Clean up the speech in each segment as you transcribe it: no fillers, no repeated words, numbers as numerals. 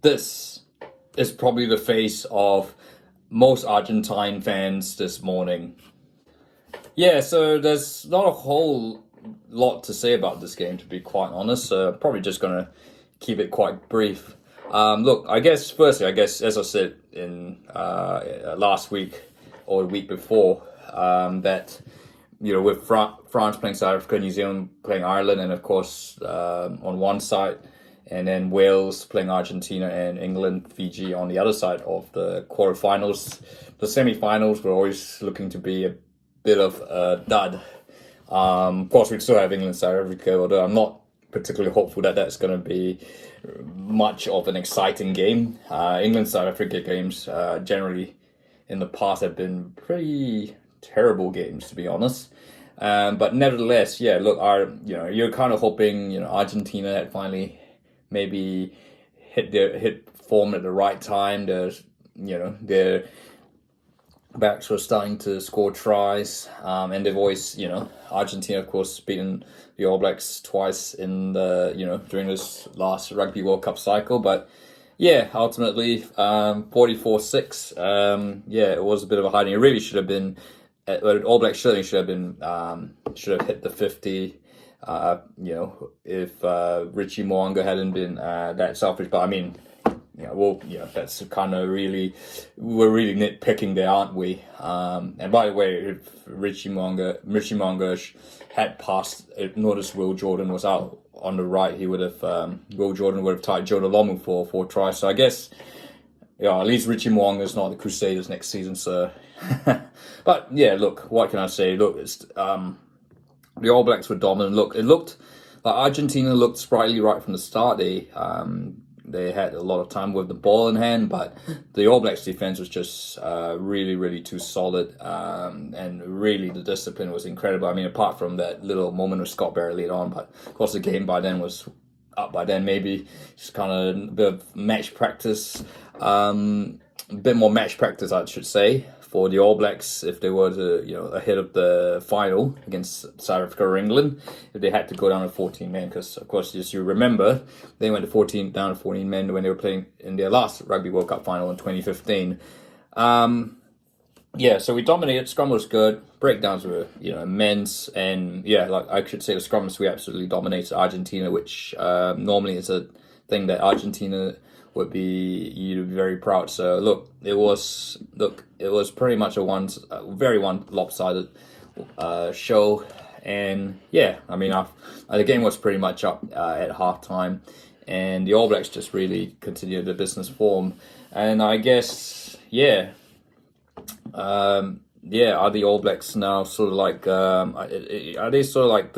this is probably the face of most Argentine fans this morning. Yeah, so there's not a whole lot to say about this game, to be quite honest. So probably just gonna keep it quite brief. Look, firstly, as I said in last week or the week before, that with France playing South Africa, New Zealand playing Ireland, and of course on one side, and then Wales playing Argentina, and England, Fiji on the other side of the quarterfinals. The semi-finals were always looking to be a bit of a dud. Of course, we'd still have England, South Africa, although I'm not particularly hopeful that that's going to be much of an exciting game. England, South Africa games generally in the past have been pretty terrible games, to be honest. But nevertheless, yeah, look, you're kind of hoping, Argentina had finally maybe hit form at the right time. Their backs were starting to score tries, and they've always, Argentina, of course, beaten the All Blacks twice in during this last Rugby World Cup cycle. But yeah, ultimately, 44-6. It was a bit of a hiding. It really should have been. All Blacks certainly should have hit the 50. If Richie Mo'unga hadn't been that selfish. But I mean, that's kind of we're really nitpicking there, aren't we? And by the way, if Richie Mo'unga had passed, noticed Will Jordan was out on the right, Will Jordan would have tied Joe Lomu for 4 tries. So I guess, at least Richie Mo'unga is not the Crusaders next season. So, but yeah, look, what can I say? Look, it's the All Blacks were dominant. Look, it looked like Argentina looked sprightly right from the start. They had a lot of time with the ball in hand, but the All Blacks defense was just really, really too solid. And really, the discipline was incredible. I mean, apart from that little moment with Scott Barrett late on, but of course the game by then was up by then. Maybe just kind of a bit of match practice, a bit more match practice, I should say, for the All Blacks if they were to, ahead of the final against South Africa or England, if they had to go down to 14 men. Because, of course, as you remember, they went down to 14 men when they were playing in their last Rugby World Cup final in 2015. So we dominated. Scrum was good. Breakdowns were, immense. And, like I should say, the scrums, we absolutely dominated Argentina, which normally is a thing that Argentina would be very proud. So look, it was pretty much a very lopsided show, and I mean, the game was pretty much up at halftime, and the All Blacks just really continued the business form, and I guess are the All Blacks now sort of like are they sort of like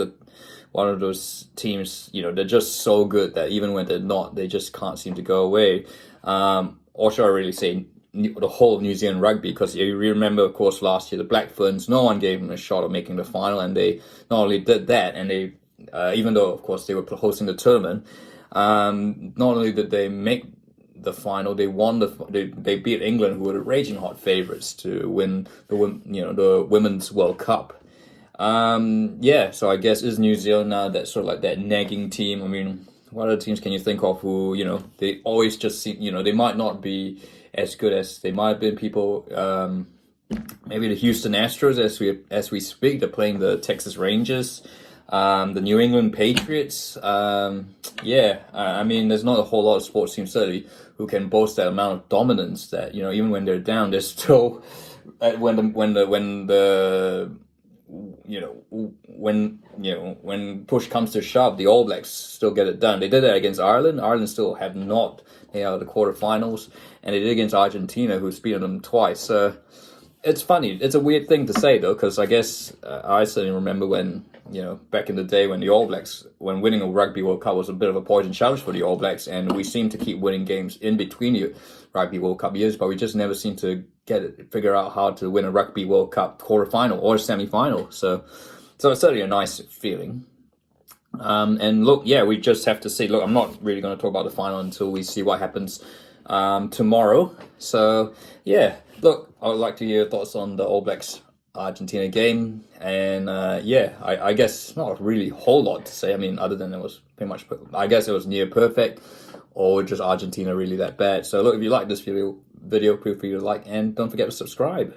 one of those teams, they're just so good that even when they're not, they just can't seem to go away. Or should I really say the whole of New Zealand rugby? Because you remember, of course, last year, the Black Ferns, no one gave them a shot of making the final, and they not only did that, and they, even though, of course, they were hosting the tournament, not only did they make the final, they won they beat England, who were the raging hot favourites to win the Women's World Cup. So I guess is New Zealand now that sort of like that nagging team? I mean, what other teams can you think of who, they always just seem, they might not be as good as they might have been. People, maybe the Houston Astros as we speak, they're playing the Texas Rangers, the New England Patriots. I mean, there's not a whole lot of sports teams certainly who can boast that amount of dominance that, even when they're down, they're still, when push comes to shove, the All Blacks still get it done. They did that against Ireland. Ireland still have not made out of the quarterfinals, and they did against Argentina, who's beaten them twice. So it's funny. It's a weird thing to say though, because I guess I certainly remember when back in the day when the All Blacks, when winning a Rugby World Cup was a bit of a poison challenge for the All Blacks, and we seem to keep winning games in between the Rugby World Cup years, but we just never seem to figure out how to win a Rugby World Cup quarterfinal or semi-final. So it's certainly a nice feeling. And look, we just have to see. Look, I'm not really going to talk about the final until we see what happens tomorrow. So look, I would like to hear your thoughts on the All Blacks Argentina game, and yeah, I guess not really a whole lot to say. I mean, other than it was pretty much, I guess it was near perfect, or just Argentina really that bad. So look, if you like this video, feel free to like and don't forget to subscribe.